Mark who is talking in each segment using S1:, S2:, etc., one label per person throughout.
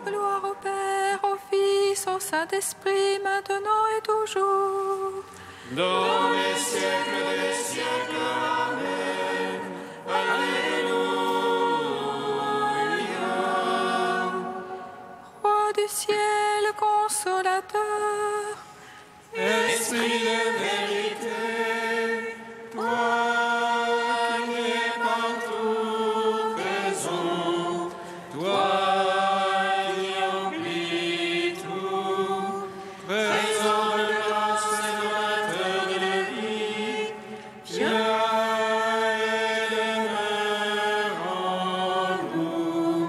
S1: Gloire au Père, au Fils, au Saint-Esprit, maintenant et toujours.
S2: Dans les siècles des siècles, Amen. Alléluia.
S1: Roi du ciel, consolateur,
S2: Esprit de vérité, toi qui es partout présent, toi qui emplis tout, présent de grâce et donateur de la vie, viens et demeure en nous.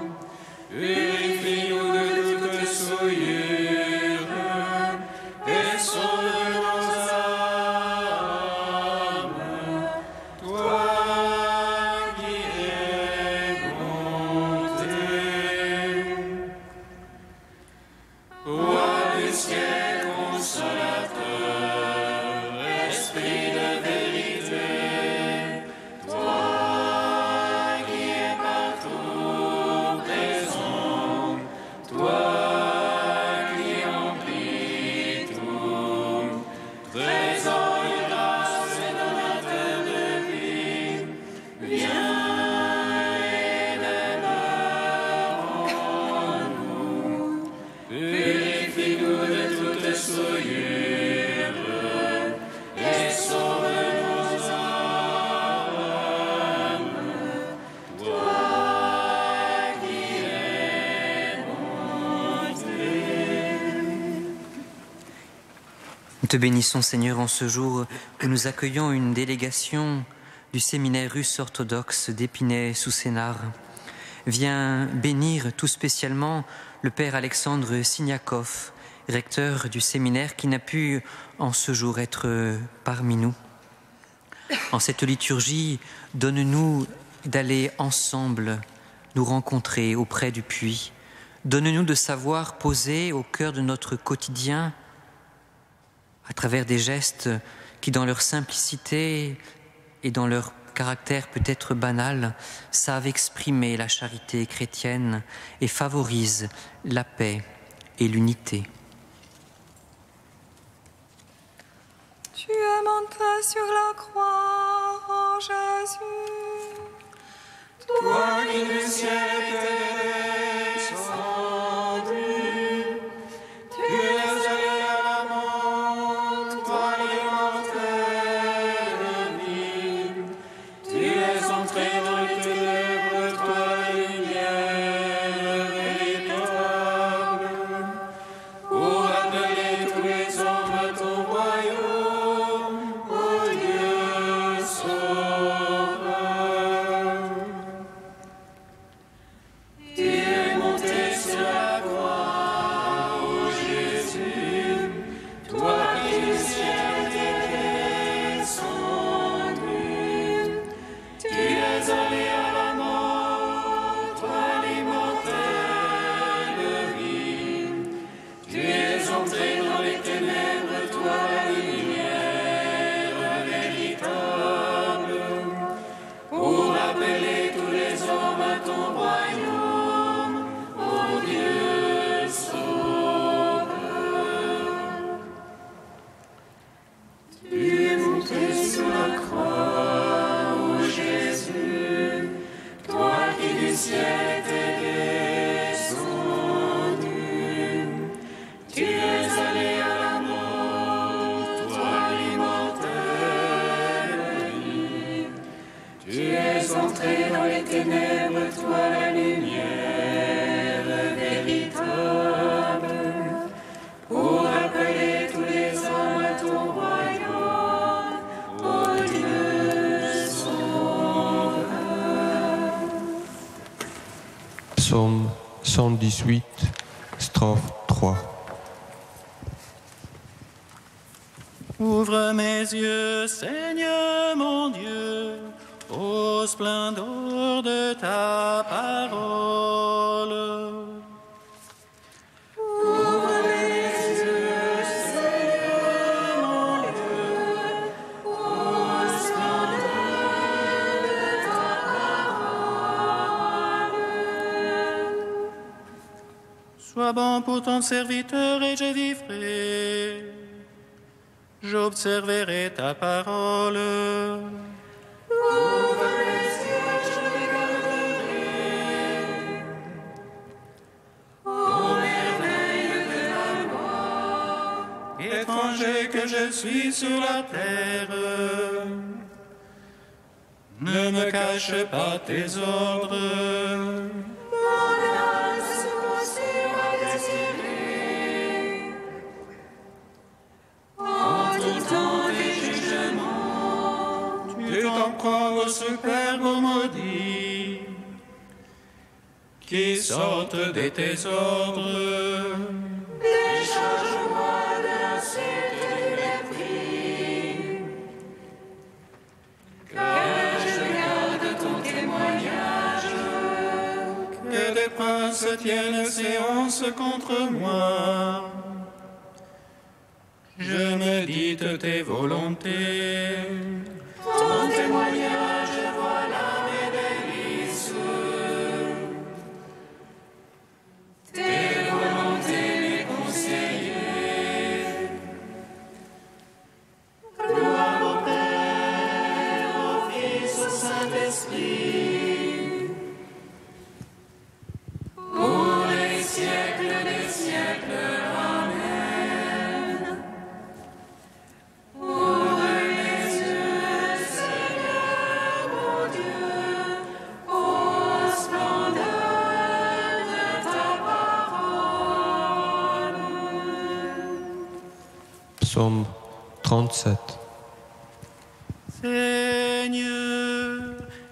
S2: Purifie-nous de toute souillure et sauve nos âmes. Toi qui es bonté. Roi du ciel consolateur, Esprit de vérité, toi qui es partout présent, toi qui emplis tout, présent de grâce et donateur de vie, viens et demeure en nous. Purifie-nous de toute souillure et sauve nos âmes. Toi qui es bonté.
S3: Nous te bénissons, Seigneur, en ce jour où nous accueillons une délégation du séminaire russe orthodoxe d'Épinay-sous-Sénart. Viens bénir tout spécialement le Père Alexandre Signakov, recteur du séminaire, qui n'a pu en ce jour être parmi nous. En cette liturgie, donne-nous d'aller ensemble nous rencontrer auprès du puits. Donne-nous de savoir poser au cœur de notre quotidien, à travers des gestes qui, dans leur simplicité et dans leur caractère peut-être banal, savent exprimer la charité chrétienne et favorisent la paix et l'unité.
S1: tu es monté sur la croix, ô Jésus.
S2: Toi qui du ciel t'es descendu, tu es allé à la mort, toi l'immortel vie. Tu es entré dans les ténèbres, toi la lumière véritable, pour appeler tous les hommes à ton royaume, ô Dieu sauveur. Tu es monté sur la croix, ô Jésus, toi qui du ciel t'es descendu. Tu es allé à la mort, toi l'immortel vie. Tu es entré dans les ténèbres, toi la lumière véritable, pour appeler tous les hommes à ton royaume, ô Dieu sauveur. Tu es monté sur la croix, ô Jésus, toi qui du ciel t'es descendu. Tu es allé à la mort, toi l'immortel vie. Tu es entré dans les ténèbres, toi la lumière véritable, pour appeler tous les hommes à ton royaume, ô Dieu sauveur.
S4: Psaume 118, strophe 3.
S5: Ouvre mes yeux, Seigneur mon Dieu, ô splendeur de ta parole.
S1: Ouvre les yeux,
S5: Seigneur mon Dieu, ô splendeur Sois bon pour ton serviteur et je vivrai. J'observerai ta parole.
S2: Ouvre les yeux, je regarderai. Ô merveille de la loi.
S5: Étranger que je suis sur la terre, ne me cache pas tes ordres.
S2: Mon âme se conçut à désirer. En tout temps des jugements.
S5: Tu t'en prends au superbe maudit, qui sortent de tes ordres.
S2: Décharge-moi de l'insulte et du mépris. Que je garde ton témoignage.
S5: Que des princes tiennent séance contre moi. Je médite tes volontés.
S2: Ton témoignage, voilà mes délices. Tes volontés, mes conseillers. Gloire au Père, au Fils, au Saint-Esprit. Pour les siècles des siècles. Amen. Ouvre les yeux, Seigneur mon Dieu, aux splendeurs de ta parole.
S4: Psaume 37.
S5: Seigneur,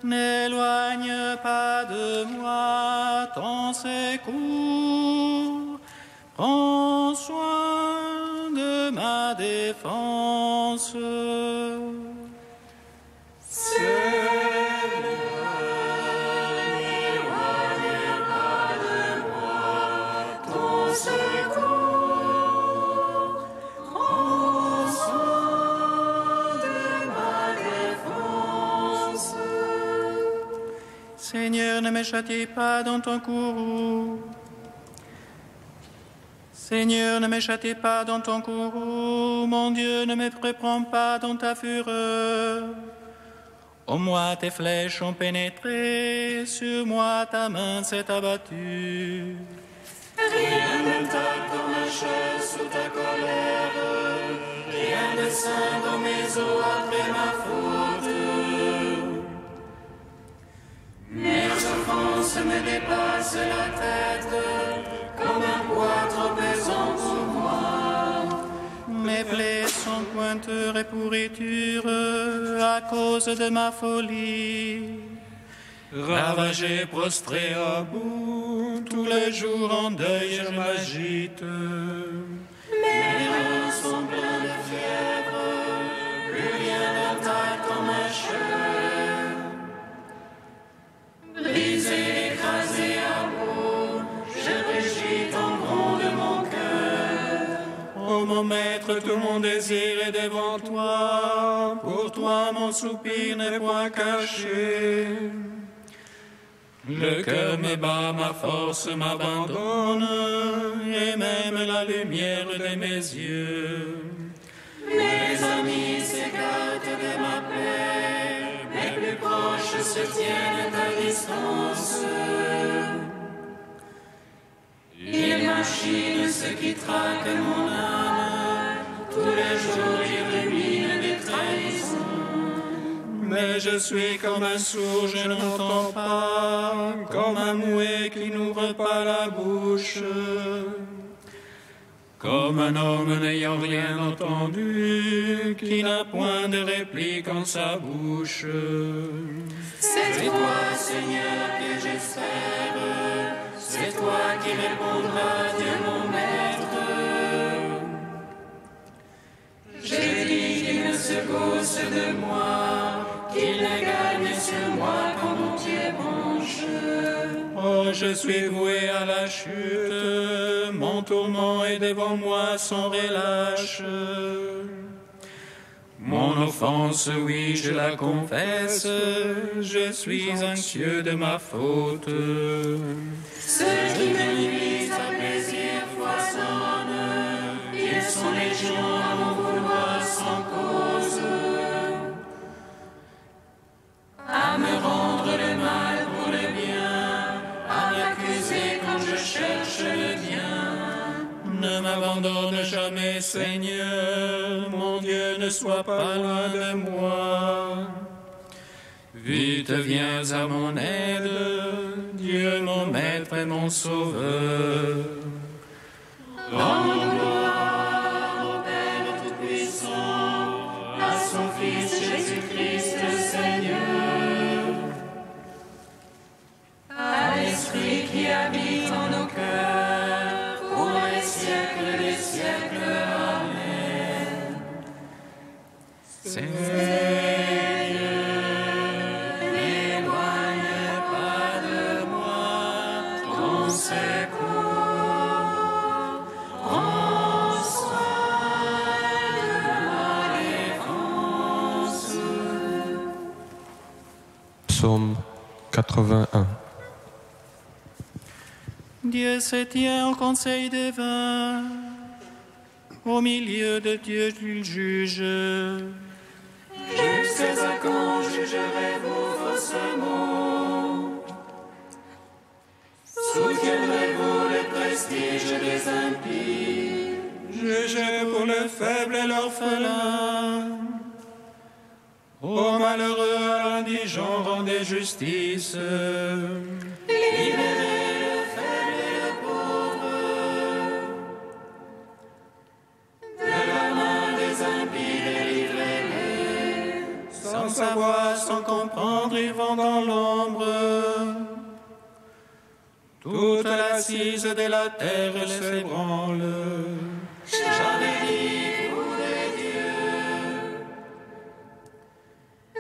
S5: n'éloigne pas de moi ton secours. Prends soin de ma défense.
S2: Ton secours, prends soin de ma défense.
S5: Seigneur, ne me châtie pas dans ton courroux. Seigneur, ne me châtie pas dans ton courroux. Mon Dieu, ne me reprends pas dans ta fureur. Ô moi, tes flèches ont pénétré. Sur moi, ta main s'est abattue.
S2: Rien ne tape dans ma chair sous ta colère. Rien de saint dans mes os après ma faute. Mes offenses me dépassent la tête, comme un poids trop pesant pour moi.
S5: Mes plaies sont pointures et pourritures à cause de ma folie. Ravagé, prostré à bout, tous les jours en deuil je m'agite.
S2: Mes reins sont pleins de fièvre, plus rien ne tape dans ma chair. Brisé, écrasé à bout, je régis ton gronde mon cœur.
S5: Ô mon maître, tout mon désir est devant toi. Pour toi, mon soupir n'est point caché. Le cœur me bat, ma force m'abandonne, et même la lumière de mes yeux.
S2: Mes amis s'écartent de ma paix, mes plus proches se tiennent à distance. Ils machinent ce qui traque mon âme, tous les jours ils ruminent des trahisons.
S5: Mais je suis comme un sourd, je n'entends pas, comme un muet qui n'ouvre pas la bouche. Comme un homme n'ayant rien entendu, qui n'a point de réplique en sa bouche.
S2: C'est toi, Seigneur, que j'espère, c'est toi qui répondras, Dieu mon maître. J'ai dit qu'il ne se gausse de moi, qu'il ne gagne sur moi quand mon pied penche.
S5: Oh, je suis voué à la chute, mon tourment est devant moi sans relâche. Mon offense, oui, je la confesse, je suis anxieux de ma faute.
S2: Ceux qui me nuisent à plaisir en légion à mon vouloir sans cause, à me rendre le mal pour le bien, à m'accuser quand je cherche le bien.
S5: Ne m'abandonne jamais, Seigneur, mon Dieu, ne sois pas loin de moi. Vite viens à mon aide, Dieu mon maître et mon sauveur.
S2: Rends gloire au Père Tout-Puissant, à son Fils Jésus-Christ le Seigneur, à l'Esprit qui habite en nos cœurs, pour les siècles des siècles. Amen.
S5: Seigneur,
S4: Psaume 81.
S5: Dieu se tient au conseil des vains, au milieu de Dieu il juge.
S2: Jusqu'à quand jugerez-vous faussement? Soutiendrez-vous le prestige des impies?
S5: Jugez pour le faible et l'orphelin. Ô malheureux, à l'indigent, rendez justice.
S2: Libérez le faible et le pauvre de la main des impies, délivrez-les.
S5: Sans savoir, sans comprendre, ils vont dans l'ombre. Toute l'assise de la terre s'ébranle.
S2: J'avais dit, vous des dieux,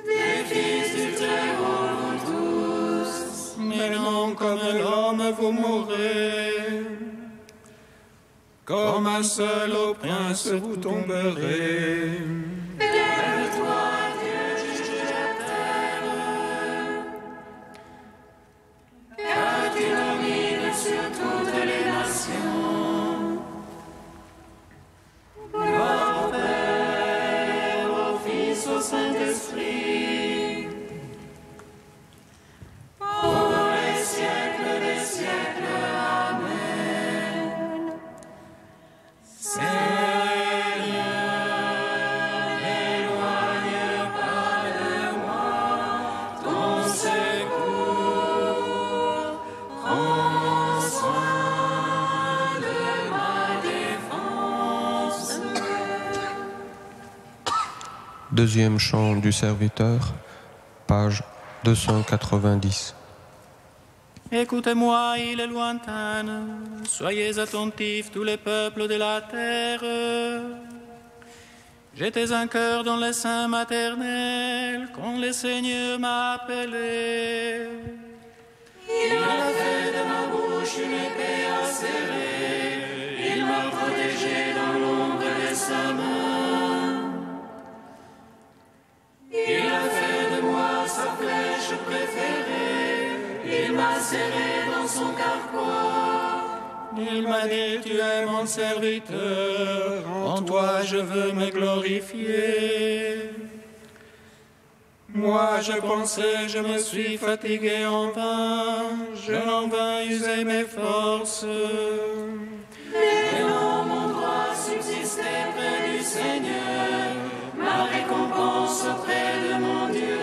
S2: des fils du Très-Haut, vous tous.
S5: Mais non, comme l'homme, vous mourrez. Comme un seul au prince, vous tomberez.
S2: Lève-toi, Dieu, juge la terre, car tu domines sur toutes les nations. Gloire au Père, au Fils, au Saint-Esprit, pour les siècles des siècles. Amen.
S4: Deuxième chant du serviteur, page 290.
S5: Écoutez-moi, îles lointaines, soyez attentifs tous les peuples de la terre. J'étais un cœur dans le sein maternel quand le Seigneur m'a appelé.
S2: Il a fait de ma bouche une épée acérée, il m'a protégé dans l'ombre de sa main. Il a fait de moi sa flèche préférée, il m'a serré dans son carquois.
S5: Il m'a dit, tu es mon serviteur, en toi je veux me glorifier. Moi je pensais, je me suis fatigué en vain, je n'en vain user mes forces.
S2: Mais non, mon droit subsistait près du Seigneur, ma récompense auprès de mon Dieu.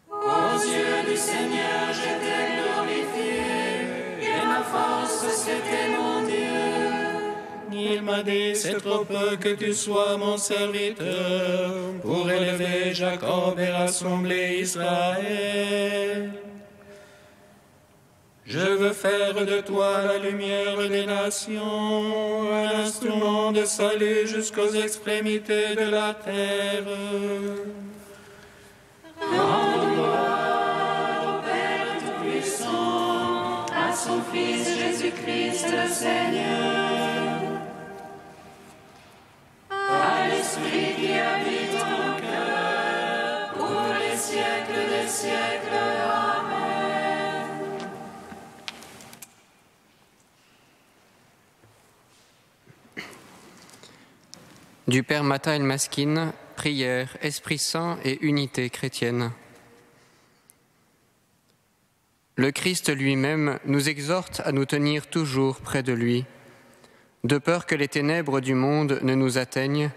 S2: Aux yeux du Seigneur, j'étais glorifié, et ma force, c'était mon Dieu.
S5: Il m'a dit, c'est trop peu que tu sois mon serviteur, pour élever Jacob et rassembler Israël. Je veux faire de toi la lumière des nations, un instrument de salut jusqu'aux extrémités de la terre.
S2: Rends gloire au Père Tout-Puissant, à son Fils Jésus-Christ le Seigneur, à l'Esprit qui habite en nos cœurs, pour les siècles des siècles. Amen.
S6: Du Père Mattha El Maskin, prière, Esprit Saint et unité chrétienne. Le Christ lui-même nous exhorte à nous tenir toujours près de lui, de peur que les ténèbres du monde ne nous atteignent,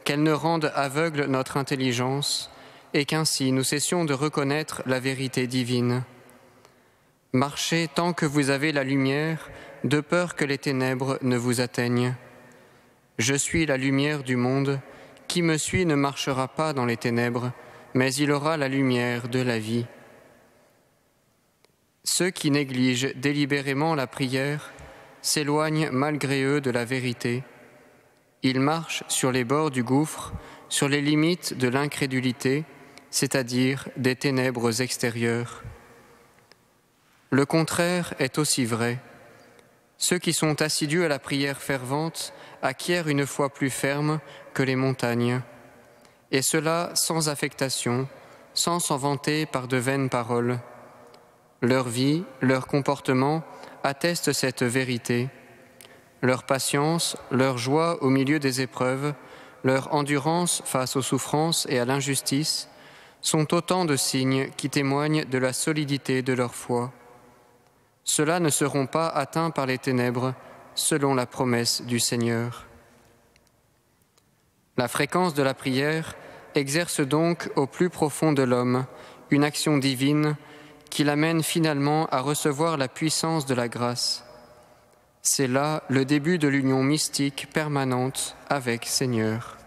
S6: qu'elles ne rendent aveugle notre intelligence, et qu'ainsi nous cessions de reconnaître la vérité divine. Marchez tant que vous avez la lumière, de peur que les ténèbres ne vous atteignent. Je suis la lumière du monde, qui me suit ne marchera pas dans les ténèbres, mais il aura la lumière de la vie. Ceux qui négligent délibérément la prière s'éloignent malgré eux de la vérité. Ils marchent sur les bords du gouffre, sur les limites de l'incrédulité, c'est-à-dire des ténèbres extérieures. Le contraire est aussi vrai. Ceux qui sont assidus à la prière fervente acquièrent une foi plus ferme que les montagnes, et cela sans affectation, sans s'en vanter par de vaines paroles. Leur vie, leur comportement attestent cette vérité. Leur patience, leur joie au milieu des épreuves, leur endurance face aux souffrances et à l'injustice sont autant de signes qui témoignent de la solidité de leur foi. Ceux-là ne seront pas atteints par les ténèbres, selon la promesse du Seigneur. La fréquence de la prière exerce donc au plus profond de l'homme une action divine qui l'amène finalement à recevoir la puissance de la grâce. C'est là le début de l'union mystique permanente avec Seigneur.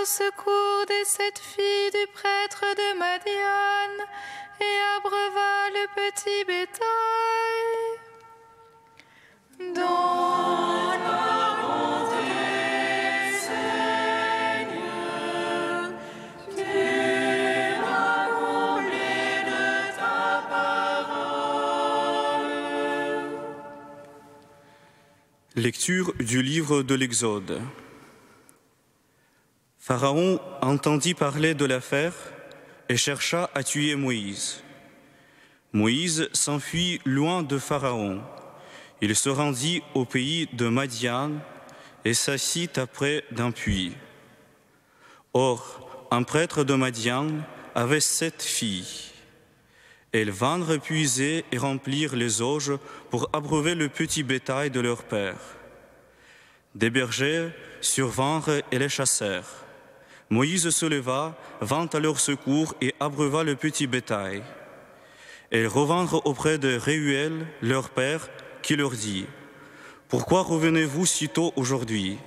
S1: au secours des 7 filles du prêtre de Madian et abreuva le petit bétail.
S7: Lecture du livre de l'Exode. Pharaon entendit parler de l'affaire et chercha à tuer Moïse. Moïse s'enfuit loin de Pharaon. Il se rendit au pays de Madian et s'assit près d'un puits. Or, un prêtre de Madian avait 7 filles. Elles vinrent puiser et remplir les auges pour abreuver le petit bétail de leur père. Des bergers survinrent et les chassèrent. Moïse se leva, vint à leur secours et abreuva le petit bétail. Elles revinrent auprès de Réuel, leur père, qui leur dit « Pourquoi revenez-vous si tôt aujourd'hui ?»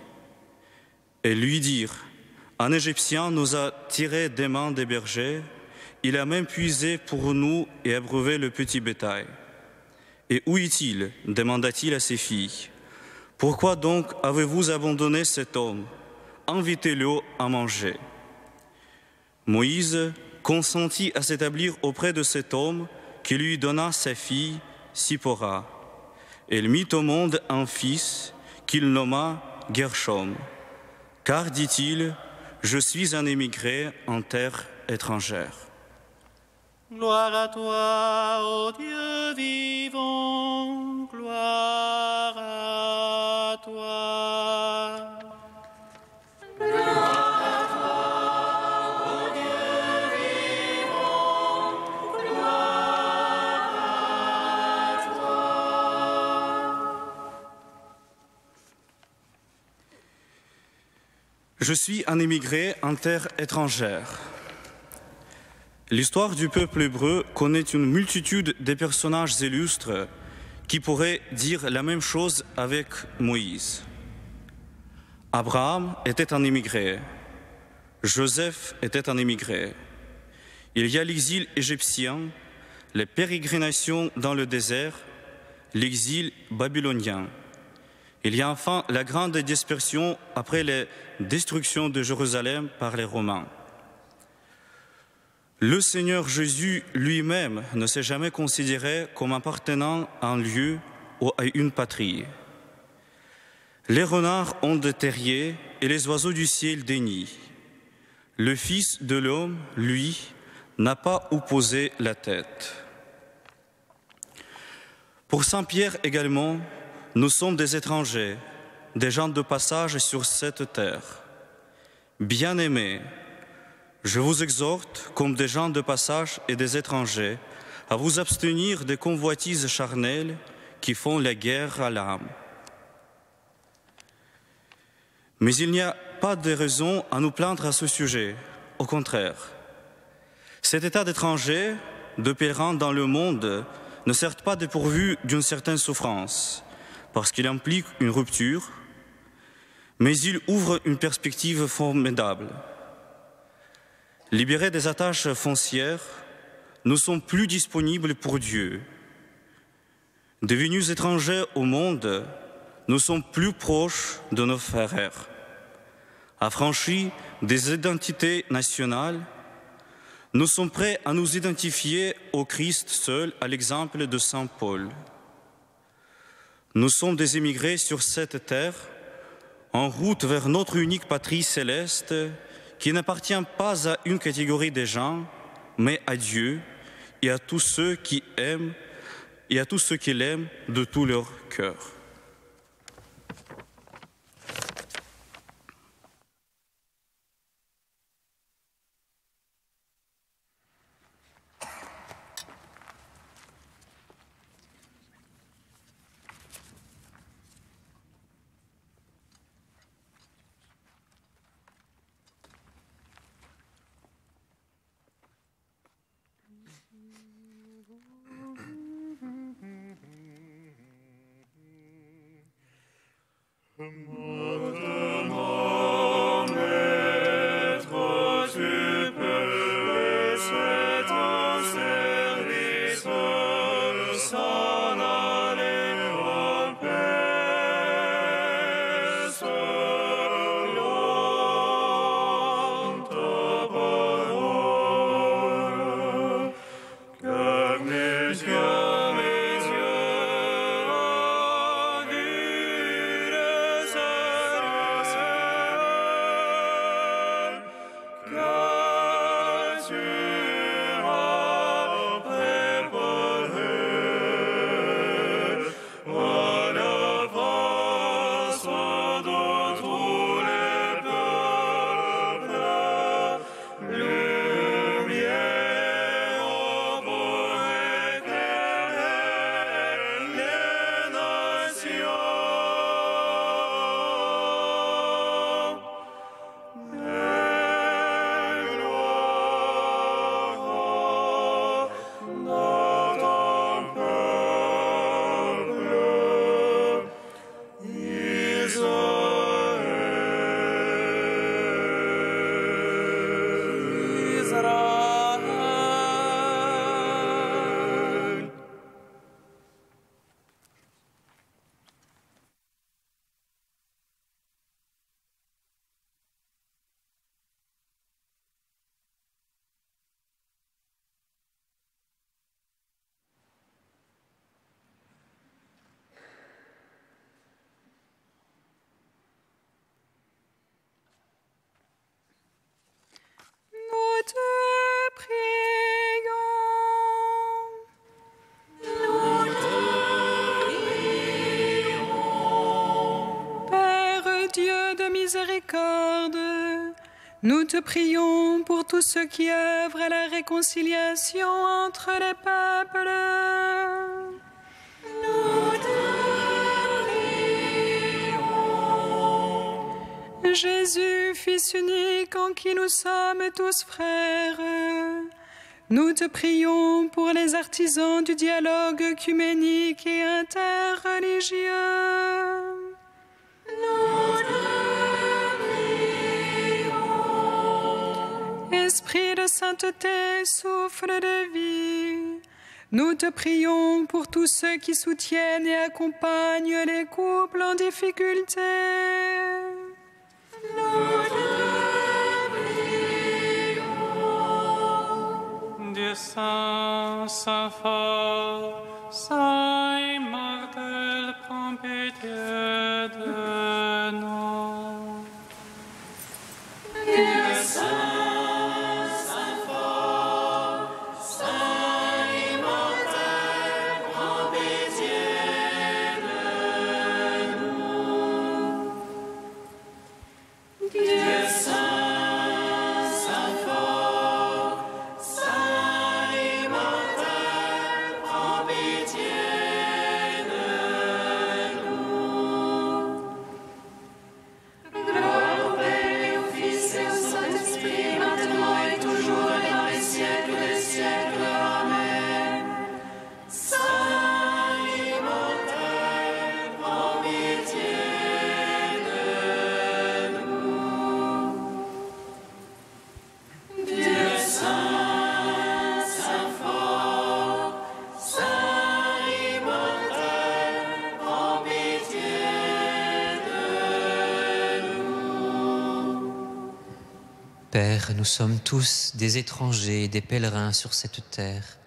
S7: Elles lui dirent « Un Égyptien nous a tirés des mains des bergers, il a même puisé pour nous et abreuvé le petit bétail. » « Et où est-il » demanda-t-il à ses filles. « Pourquoi donc avez-vous abandonné cet homme? Invitez-le à manger. » Moïse consentit à s'établir auprès de cet homme qui lui donna sa fille, Sipora. Elle mit au monde un fils qu'il nomma Gershom. Car, dit-il, je suis un émigré en terre étrangère.
S5: Gloire à toi, ô Dieu vivant, gloire à toi.
S2: Gloire à toi, ô Dieu vivant, gloire à toi.
S7: Je suis un émigré en terre étrangère. L'histoire du peuple hébreu connaît une multitude de personnages illustres qui pourraient dire la même chose avec Moïse. Abraham était un immigré. Joseph était un immigré. Il y a l'exil égyptien, les pérégrinations dans le désert, l'exil babylonien. Il y a enfin la grande dispersion après la destruction de Jérusalem par les Romains. Le Seigneur Jésus lui-même ne s'est jamais considéré comme appartenant à un lieu ou à une patrie. Les renards ont des terriers et les oiseaux du ciel des nids. Le Fils de l'homme, lui, n'a pas où poser la tête. Pour Saint Pierre également, nous sommes des étrangers, des gens de passage sur cette terre. Bien-aimés, je vous exhorte, comme des gens de passage et des étrangers, à vous abstenir des convoitises charnelles qui font la guerre à l'âme. Mais il n'y a pas de raison à nous plaindre à ce sujet. Au contraire, cet état d'étranger, de pèlerin dans le monde, ne sert pas dépourvu d'une certaine souffrance, parce qu'il implique une rupture, mais il ouvre une perspective formidable. Libérés des attaches foncières, nous sommes plus disponibles pour Dieu. Devenus étrangers au monde, nous sommes plus proches de nos frères. Affranchis des identités nationales, nous sommes prêts à nous identifier au Christ seul, à l'exemple de Saint Paul. Nous sommes des émigrés sur cette terre, en route vers notre unique patrie céleste, qui n'appartient pas à une catégorie de gens, mais à Dieu et à tous ceux qui aiment et à tous ceux qui l'aiment de tout leur cœur.
S2: Mes yeux ont vu
S1: Nous te prions. Père Dieu de miséricorde, nous te prions pour tous ceux qui œuvrent à la réconciliation entre les peuples. Jésus, Fils unique en qui nous sommes tous frères, nous te prions pour les artisans du dialogue œcuménique et interreligieux. Esprit de sainteté, souffle de vie, nous te prions pour tous ceux qui soutiennent et accompagnent les couples en difficulté.
S8: Dieu saint, saint fort, saint immortel, prends pitié de nous.
S2: Dieu saint, saint fort, saint immortel, prends pitié de nous. Dieu saint, saint fort, saint immortel, prends pitié de nous. Gloire au Père et au Fils et au Saint-Esprit, maintenant et toujours et dans les siècles des siècles. Amen. Saint immortel, prends pitié de nous. Dieu saint, saint fort, saint immortel, prends pitié de nous.
S3: Père, nous sommes tous des étrangers et des pèlerins sur cette terre.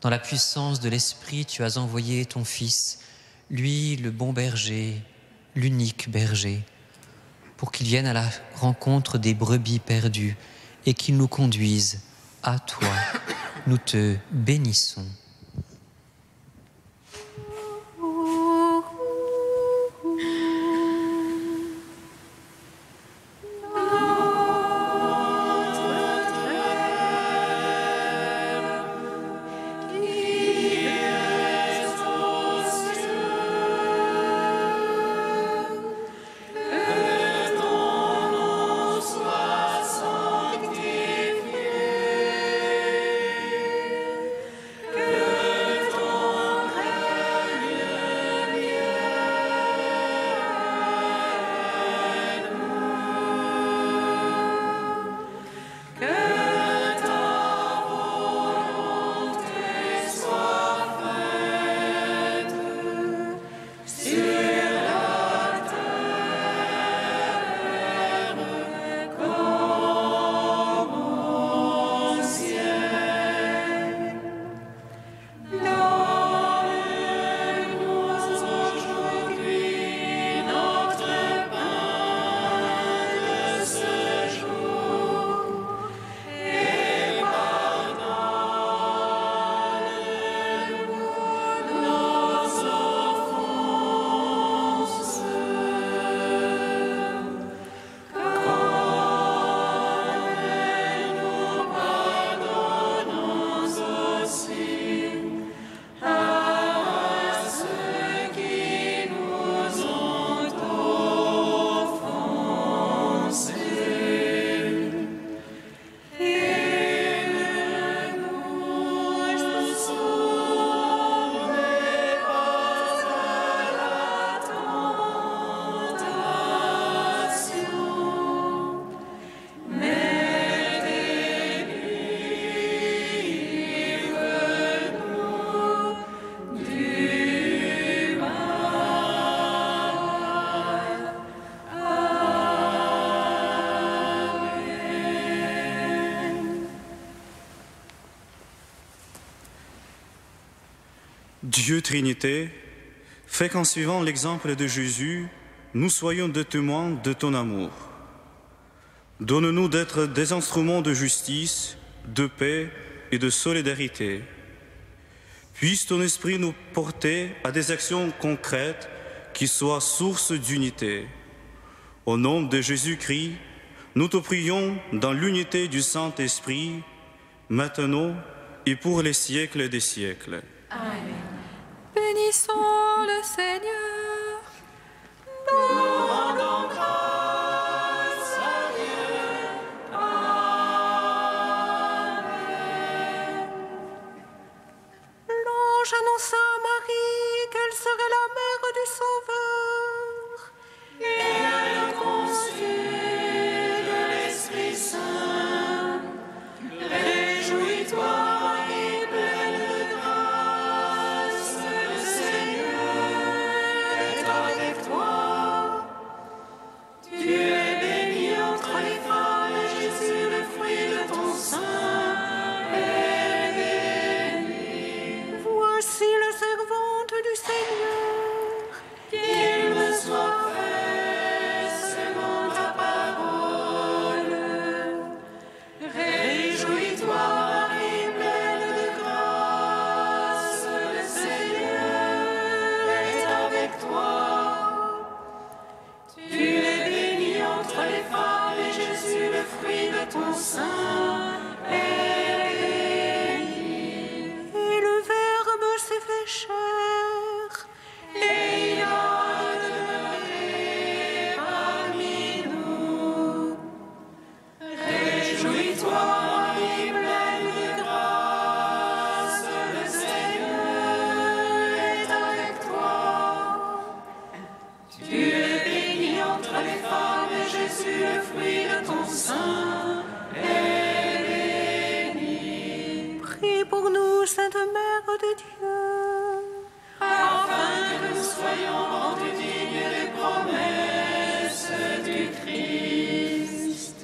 S3: Dans la puissance de l'Esprit, tu as envoyé ton Fils, lui le bon berger, l'unique berger, pour qu'il vienne à la rencontre des brebis perdues et qu'il nous conduise à toi. Nous te bénissons.
S2: Que
S7: Dieu Trinité, fais qu'en suivant l'exemple de Jésus, nous soyons des témoins de ton amour. Donne-nous d'être des instruments de justice, de paix et de solidarité. Puisse ton esprit nous porter à des actions concrètes qui soient source d'unité. Au nom de Jésus-Christ, nous te prions dans l'unité du Saint-Esprit, maintenant et pour les siècles des siècles.
S1: Amen. Bénissons le Seigneur.
S2: Nous rendons grâce à Dieu. Amen.
S9: L'ange annonça à Marie qu'elle serait la mère du Sauveur.
S2: Et elle conçut de l'Esprit Saint. Réjouis-toi et pleine de grâce, le Seigneur est avec toi. Tu es bénie entre les femmes et Jésus, le fruit de ton sein, est béni.
S9: Voici la servante du Seigneur.
S2: Qu'il me soit fait selon ta parole. Réjouis-toi, Marie, pleine de grâce, le Seigneur est avec toi. Tu es bénie entre les femmes et Jésus, le fruit de ton sein, est béni.
S9: Et le Verbe s'est fait chair.
S2: Et il a demeuré parmi nous. Réjouis-toi, Marie, pleine de grâce, le Seigneur est avec toi. Tu es bénie entre les femmes et Jésus, le fruit de ton sein, est béni.
S9: Prie pour nous, Sainte Mère de Dieu.
S2: Afin que nous soyons rendus dignes des promesses du Christ.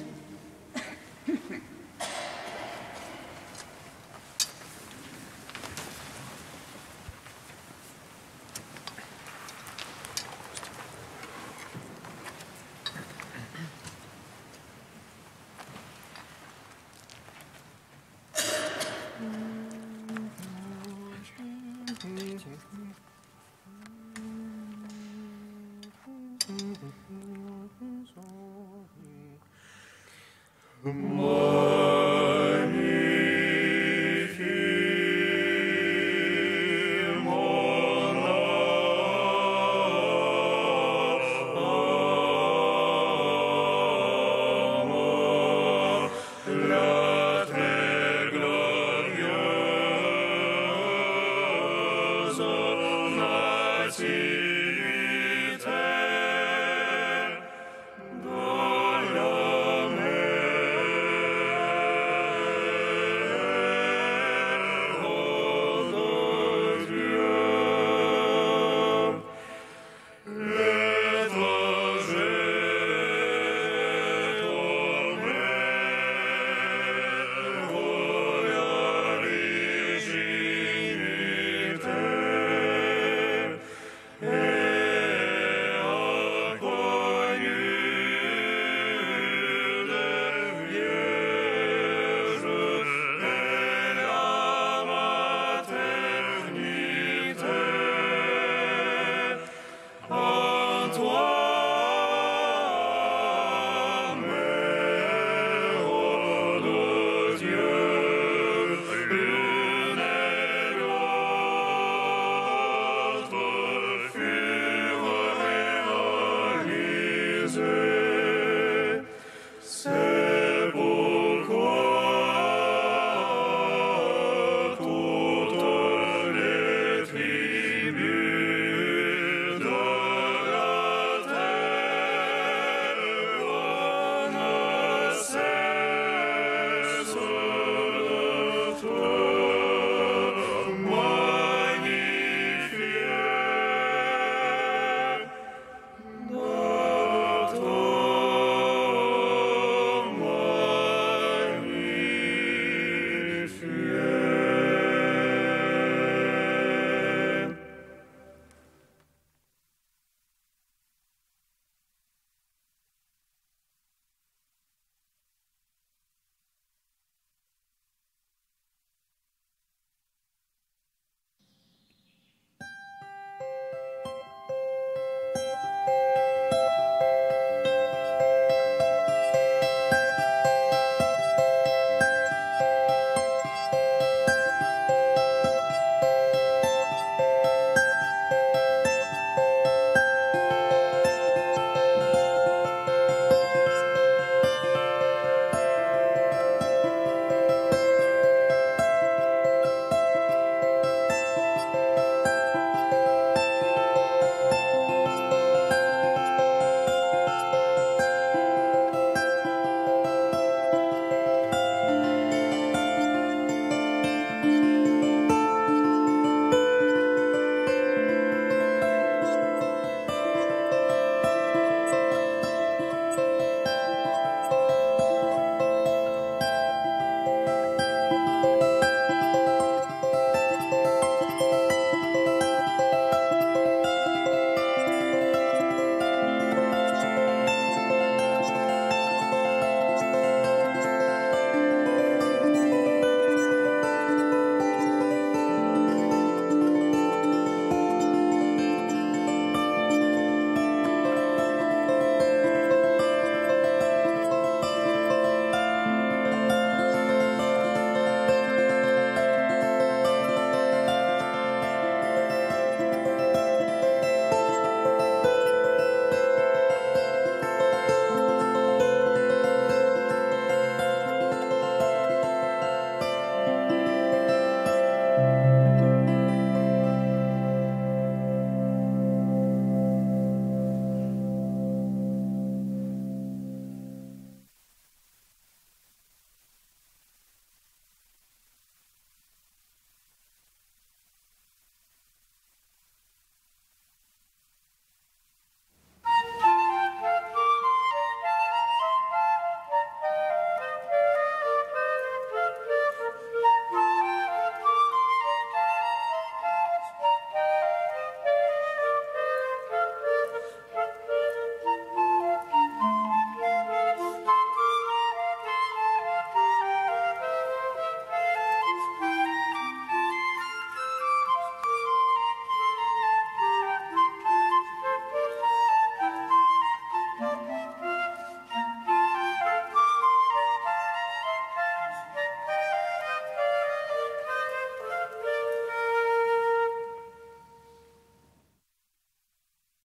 S10: Jésus.